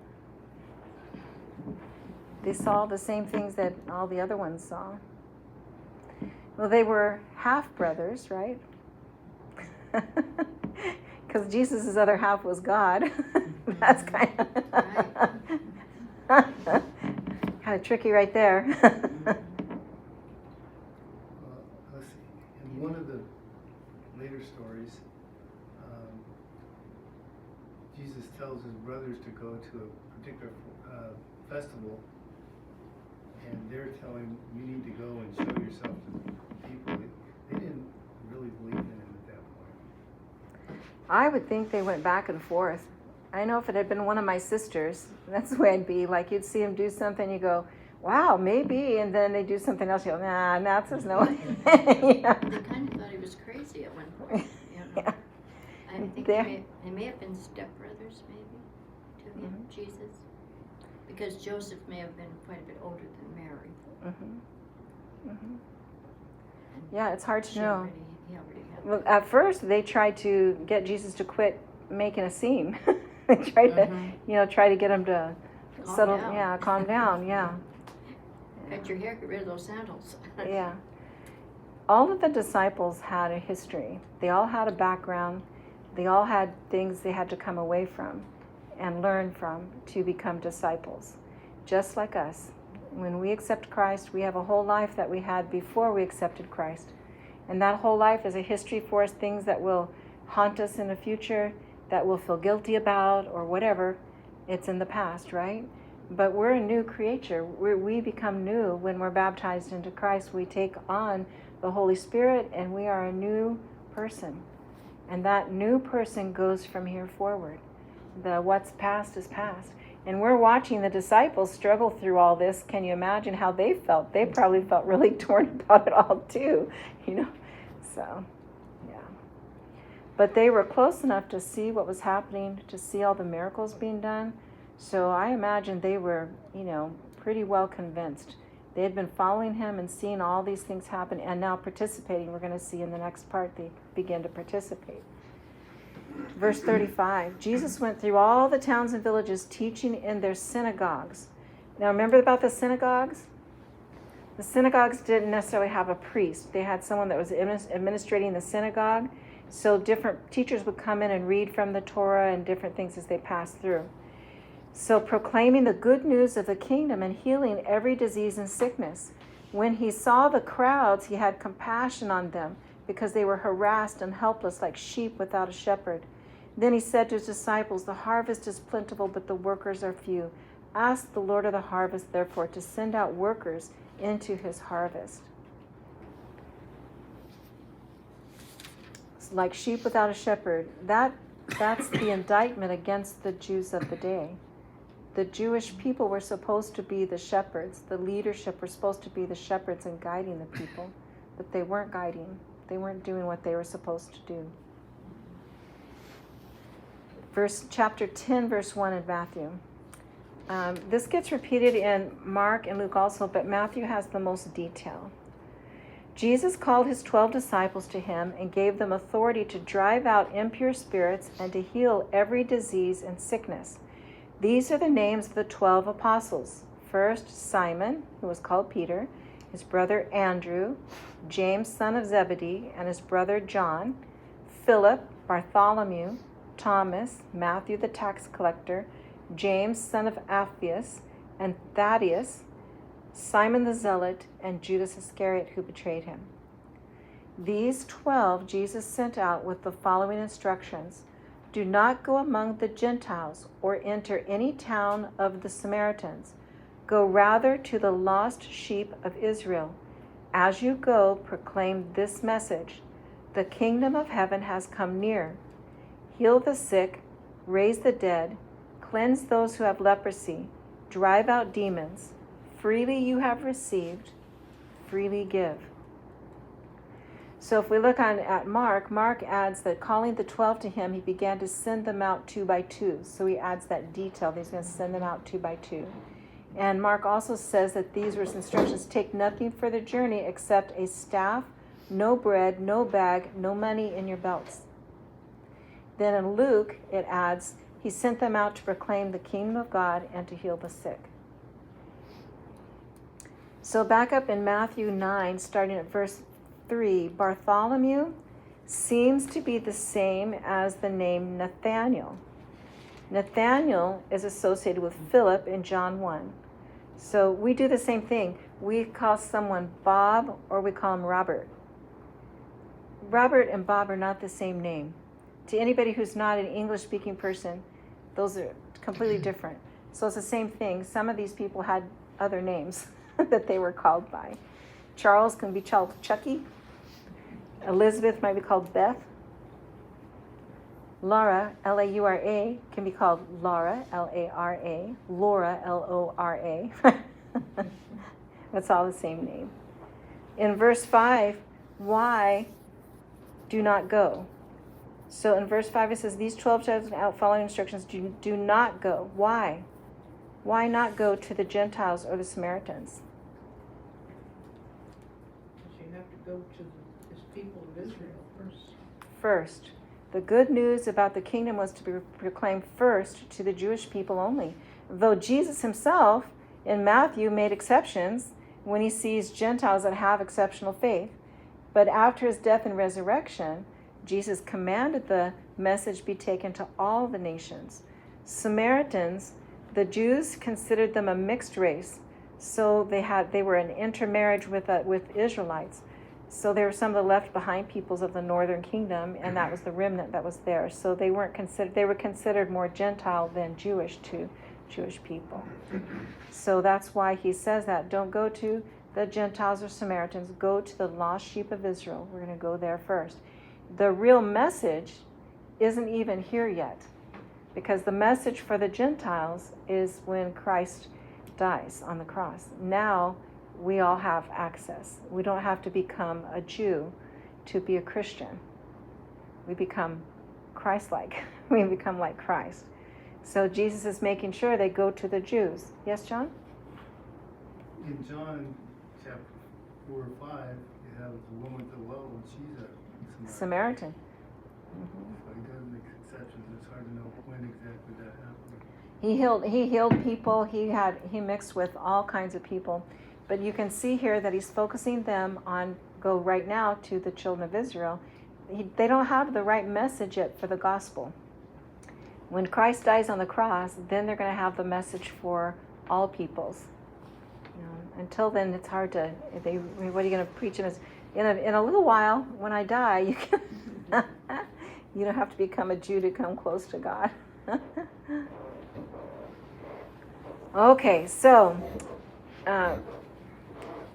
they saw the same things that all the other ones saw. Well, they were half brothers, right? Because Jesus' other half was God. That's kind of tricky right there. let's see, in one of the later stories, Jesus tells his brothers to go to a particular festival, and they're telling him, you need to go and show yourself to people. They didn't really believe in him at that point. I would think they went back and forth. I know if it had been one of my sisters, that's the way I'd be. Like, you'd see them do something, you go, wow, maybe, and then they do something else, you go, nah, that says no. You know? They kind of thought he was crazy at one point, you know. Yeah. I think There- they may have been stepbrothers, maybe, to him, Jesus. Because Joseph may have been quite a bit older than Mary. Yeah, it's hard to He know. already had. Well, at first, they tried to get Jesus to quit making a scene. They tried to, try to get him to Calm settle, down. calm down, Cut your hair, get rid of those sandals. yeah. All of the disciples had a history. They all had a background. They all had things they had to come away from and learn from to become disciples. Just like us. When we accept Christ, we have a whole life that we had before we accepted Christ. And that whole life is a history for us, things that will haunt us in the future, that we'll feel guilty about, or whatever. It's in the past, right? But we're a new creature. We become new when we're baptized into Christ. We take on the Holy Spirit, and we are a new person. And that new person goes from here forward. The what's past is past. And we're watching the disciples struggle through all this. Can you imagine how they felt? They probably felt really torn about it all too, you know. So, yeah. But they were close enough to see what was happening, to see all the miracles being done. So I imagine they were, you know, pretty well convinced. They had been following him and seeing all these things happen and now participating. We're going to see in the next part they begin to participate. Verse 35, Jesus went through all the towns and villages teaching in their synagogues. Now remember about the synagogues? The synagogues didn't necessarily have a priest. They had someone that was administrating the synagogue. So different teachers would come in and read from the Torah and different things as they passed through. So proclaiming the good news of the kingdom and healing every disease and sickness. When he saw the crowds, he had compassion on them, because they were harassed and helpless like sheep without a shepherd. Then he said to his disciples, the harvest is plentiful, but the workers are few. Ask the Lord of the harvest, therefore, to send out workers into his harvest. It's like sheep without a shepherd. That's the indictment against the Jews of the day. The Jewish people were supposed to be the shepherds. The leadership were supposed to be the shepherds and guiding the people, but they weren't guiding. They weren't doing what they were supposed to do. Chapter 10, verse 1 in Matthew. This gets repeated in Mark and Luke also, but Matthew has the most detail. Jesus called his 12 disciples to him and gave them authority to drive out impure spirits and to heal every disease and sickness. These are the names of the 12 apostles. First, Simon, who was called Peter, his brother Andrew, James, son of Zebedee, and his brother John, Philip, Bartholomew, Thomas, Matthew the tax collector, James, son of Alphaeus, and Thaddeus, Simon the Zealot, and Judas Iscariot, who betrayed him. These 12 Jesus sent out with the following instructions. Do not go among the Gentiles or enter any town of the Samaritans. Go rather to the lost sheep of Israel. As you go, proclaim this message. The kingdom of heaven has come near. Heal the sick, raise the dead, cleanse those who have leprosy, drive out demons. Freely you have received, freely give. So if we look at Mark adds that calling the 12 to him, he began to send them out 2 by 2. So he adds that detail. He's going to send them out 2 by 2. And Mark also says that these were instructions: take nothing for the journey except a staff, no bread, no bag, no money in your belts. Then in Luke, it adds, he sent them out to proclaim the kingdom of God and to heal the sick. So back up in Matthew 9, starting at verse 3, Bartholomew seems to be the same as the name Nathaniel. Nathaniel is associated with Philip in John 1. So we do the same thing. We call someone Bob or we call him Robert. Robert and Bob are not the same name. To anybody who's not an English-speaking person, those are completely different. So it's the same thing. Some of these people had other names that they were called by. Charles can be called Chucky. Elizabeth might be called Beth. Laura, L-A-U-R-A, can be called Laura, L-A-R-A. Laura, L-O-R-A. That's all the same name. In verse 5, why do not go? So in verse 5 it says, these 12 children out following instructions, do not go. Why? Why not go to the Gentiles or the Samaritans? Because you have to go to this people of Israel first. First. The good news about the kingdom was to be proclaimed first to the Jewish people only. Though Jesus himself in Matthew made exceptions when he sees Gentiles that have exceptional faith. But after his death and resurrection, Jesus commanded the message be taken to all the nations. Samaritans, the Jews considered them a mixed race, so they were an intermarriage with Israelites. So they were some of the left behind peoples of the northern kingdom, and that was the remnant that was there. So they were considered more Gentile than Jewish to Jewish people. So that's why he says that. Don't go to the Gentiles or Samaritans, go to the lost sheep of Israel. We're going to go there first. The real message isn't even here yet. because the message for the Gentiles is when Christ dies on the cross. Now we all have access. We don't have to become a Jew to be a Christian. We become Christ-like. We become like Christ. So Jesus is making sure they go to the Jews. Yes, John? In John chapter 4 or 5, you have the woman at the well, and she's a Samaritan. Samaritan. So he does make exceptions. It's hard to know when exactly that happened. He healed people. He mixed with all kinds of people. But you can see here that he's focusing them on go right now to the children of Israel. They don't have the right message yet for the gospel. When Christ dies on the cross, then they're going to have the message for all peoples. Until then, it's hard to. What are you going to preach them? In a little while, when I die, you can. You don't have to become a Jew to come close to God. Okay, so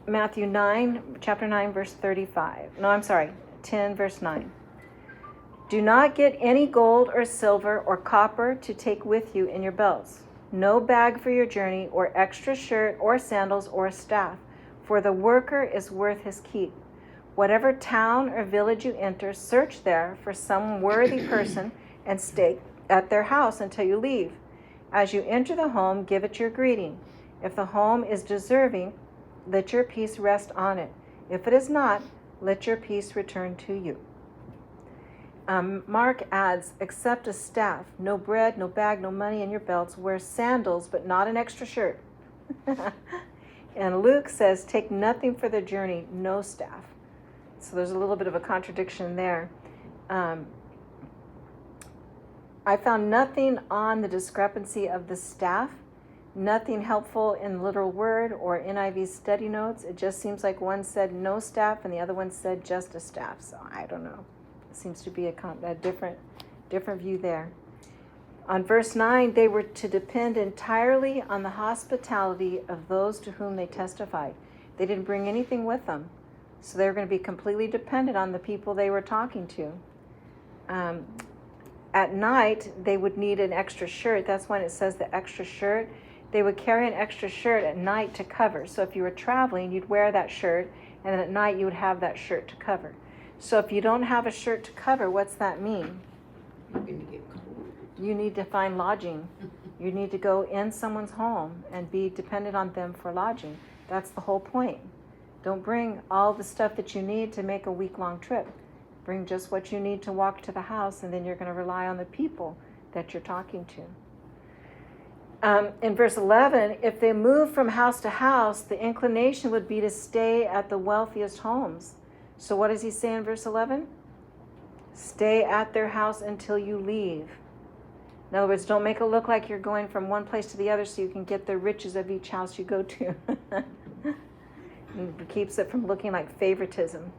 Matthew 9, chapter 9, verse 35. No, I'm sorry, 10, verse 9. Do not get any gold or silver or copper to take with you in your belts. No bag for your journey, or extra shirt or sandals or staff, for the worker is worth his keep. Whatever town or village you enter, search there for some worthy person and stay at their house until you leave. As you enter the home, give it your greeting. If the home is deserving, let your peace rest on it. If it is not, let your peace return to you. Mark adds, except a staff, no bread, no bag, no money in your belts. Wear sandals, but not an extra shirt. And Luke says, take nothing for the journey, no staff. So there's a little bit of a contradiction there. I found nothing on the discrepancy of the staff, nothing helpful in literal word or NIV study notes. It just seems like one said no staff and the other one said just a staff. So I don't know. It seems to be a different view there. On verse 9, they were to depend entirely on the hospitality of those to whom they testified. They didn't bring anything with them. So they were going to be completely dependent on the people they were talking to. At night, they would need an extra shirt. That's when it says the extra shirt. They would carry an extra shirt at night to cover. So if you were traveling, you'd wear that shirt, and then at night you would have that shirt to cover. So if you don't have a shirt to cover, what's that mean? You're gonna get cold. You need to find lodging. You need to go in someone's home and be dependent on them for lodging. That's the whole point. Don't bring all the stuff that you need to make a week-long trip. Bring just what you need to walk to the house, and then you're going to rely on the people that you're talking to. In verse 11, if they move from house to house, the inclination would be to stay at the wealthiest homes. So what does he say in verse 11? Stay at their house until you leave. In other words, don't make it look like you're going from one place to the other so you can get the riches of each house you go to. It keeps it from looking like favoritism.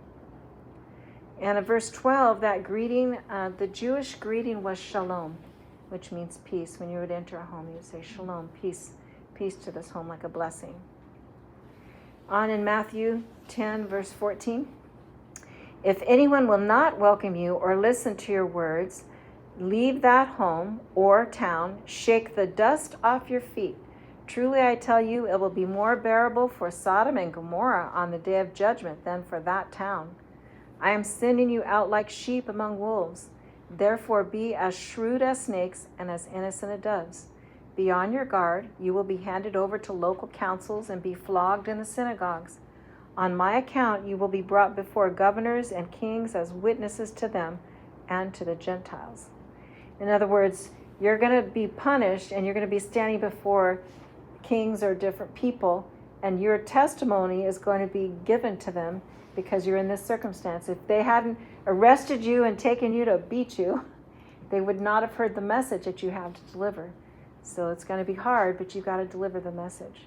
And in verse 12, that greeting, the Jewish greeting was shalom, which means peace. When you would enter a home, you would say shalom, peace to this home, like a blessing. On in Matthew 10, verse 14. If anyone will not welcome you or listen to your words, leave that home or town, shake the dust off your feet. Truly I tell you, it will be more bearable for Sodom and Gomorrah on the day of judgment than for that town. I am sending you out like sheep among wolves. Therefore be as shrewd as snakes and as innocent as doves. Be on your guard. You will be handed over to local councils and be flogged in the synagogues. On my account you will be brought before governors and kings as witnesses to them and to the Gentiles. In other words, you're going to be punished and you're going to be standing before kings or different people, and your testimony is going to be given to them because you're in this circumstance. If they hadn't arrested you and taken you to beat you, they would not have heard the message that you have to deliver. So it's going to be hard, but you've got to deliver the message.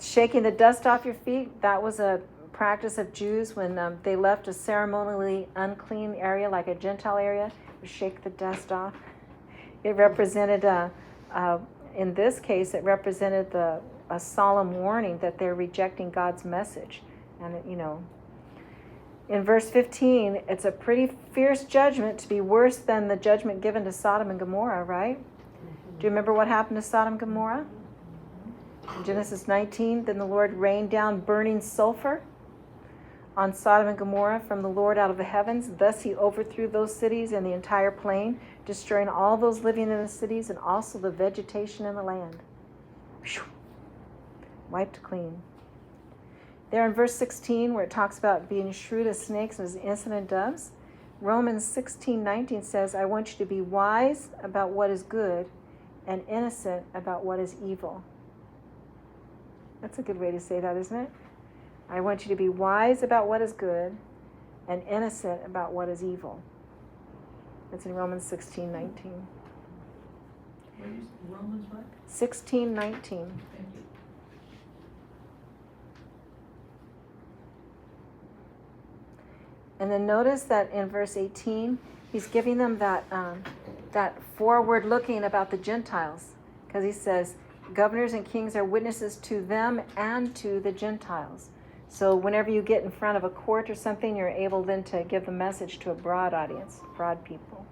Shaking the dust off your feet, that was a practice of Jews when they left a ceremonially unclean area, like a Gentile area, to shake the dust off. It represented in this case, it represented a solemn warning that they're rejecting God's message. And, In verse 15, it's a pretty fierce judgment, to be worse than the judgment given to Sodom and Gomorrah, right? Do you remember what happened to Sodom and Gomorrah? In Genesis 19, then the Lord rained down burning sulfur on Sodom and Gomorrah from the Lord out of the heavens. Thus he overthrew those cities and the entire plain, destroying all those living in the cities and also the vegetation in the land. Whew. Wiped clean. There in verse 16, where it talks about being shrewd as snakes and as innocent as doves, Romans 16:19 says, I want you to be wise about what is good and innocent about what is evil. That's a good way to say that, isn't it? I want you to be wise about what is good and innocent about what is evil. That's in Romans 16:19. Romans what? 16:19. Thank you. And then notice that in verse 18, he's giving them that forward looking about the Gentiles, because he says, governors and kings are witnesses to them and to the Gentiles. So whenever you get in front of a court or something, you're able then to give the message to a broad audience, broad people.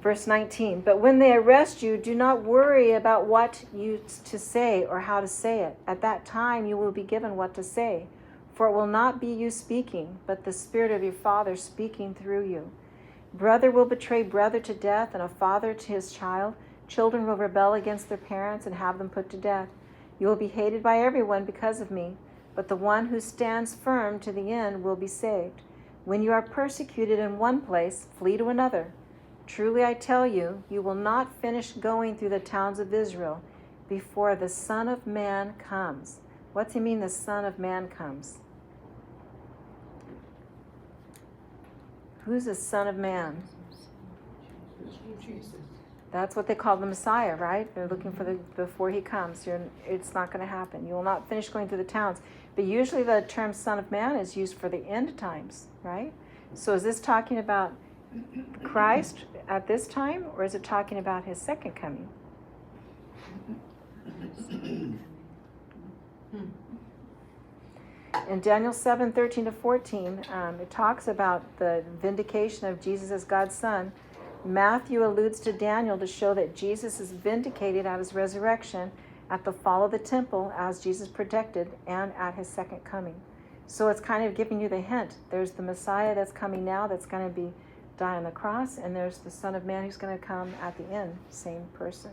Verse 19, but when they arrest you, do not worry about what you to say or how to say it. At that time you will be given what to say. For it will not be you speaking, but the Spirit of your Father speaking through you. Brother will betray brother to death, and a father to his child. Children will rebel against their parents and have them put to death. You will be hated by everyone because of me, but the one who stands firm to the end will be saved. When you are persecuted in one place, flee to another. Truly I tell you, you will not finish going through the towns of Israel before the Son of Man comes. What's he mean, the Son of Man comes? Who's the Son of Man? Jesus. That's what they call the Messiah, right? They're looking for before he comes. It's not going to happen. You will not finish going through the towns. But usually the term Son of Man is used for the end times, right? So is this talking about Christ at this time, or is it talking about his second coming? In Daniel 7:13-14, it talks about the vindication of Jesus as God's Son. Matthew alludes to Daniel to show that Jesus is vindicated at his resurrection, at the fall of the temple, as Jesus predicted, and at his second coming. So it's kind of giving you the hint. There's the Messiah that's coming now, that's going to die on the cross, and there's the Son of Man who's going to come at the end, same person.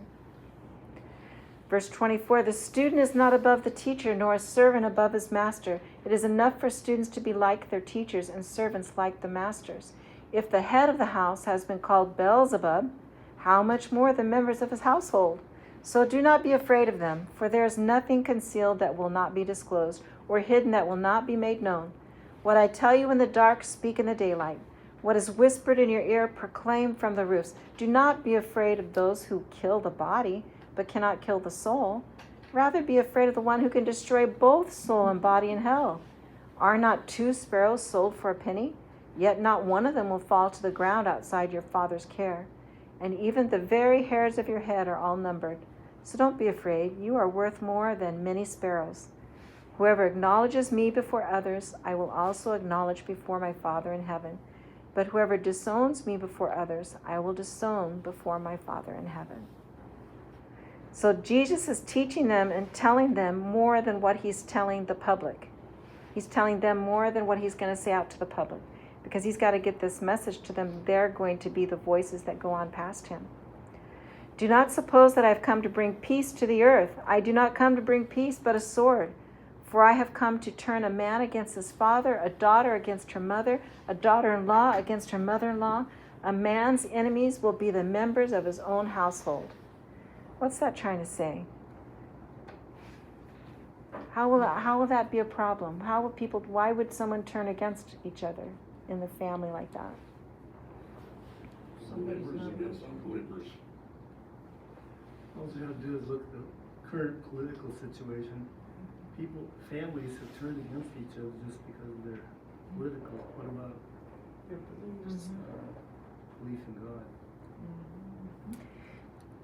Verse 24, the student is not above the teacher, nor a servant above his master. It is enough for students to be like their teachers and servants like the masters. If the head of the house has been called Beelzebub, how much more the members of his household? So do not be afraid of them, for there is nothing concealed that will not be disclosed, or hidden that will not be made known. What I tell you in the dark, speak in the daylight. What is whispered in your ear, proclaim from the roofs. Do not be afraid of those who kill the body, but cannot kill the soul. Rather be afraid of the one who can destroy both soul and body in hell. Are not 2 sparrows sold for a penny? Yet not one of them will fall to the ground outside your Father's care. And even the very hairs of your head are all numbered. So don't be afraid. You are worth more than many sparrows. Whoever acknowledges me before others, I will also acknowledge before my Father in heaven. But whoever disowns me before others, I will disown before my Father in heaven. So Jesus is teaching them and telling them more than what he's telling the public. He's telling them more than what he's going to say out to the public, because he's got to get this message to them. They're going to be the voices that go on past him. Do not suppose that I've come to bring peace to the earth. I do not come to bring peace, but a sword. For I have come to turn a man against his father, a daughter against her mother, a daughter-in-law against her mother-in-law. A man's enemies will be the members of his own household. What's that trying to say? How will that be a problem? Why would someone turn against each other in the family like that? Somebody's not unbelievers. All you have to do is look at the current political situation. Families have turned against each other just because of their political. What about your beliefs. belief in God?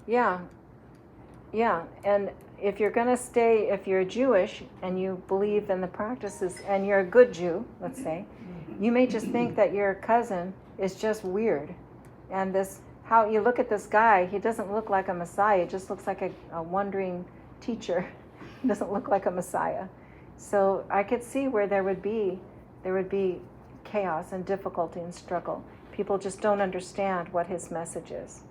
Yeah. Yeah, and if you're gonna stay, if you're Jewish and you believe in the practices and you're a good Jew, let's say, you may just think that your cousin is just weird. And this, how you look at this guy, he doesn't look like a Messiah, he just looks like a wandering teacher. He doesn't look like a Messiah. So I could see where there would be chaos and difficulty and struggle. People just don't understand what his message is.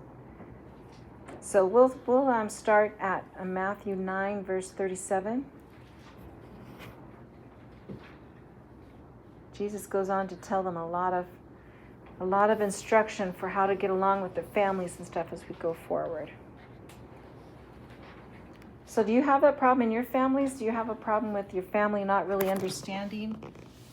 So we'll start at Matthew 9, verse 37. Jesus goes on to tell them a lot of instruction for how to get along with their families and stuff as we go forward. So do you have that problem in your families? Do you have a problem with your family not really understanding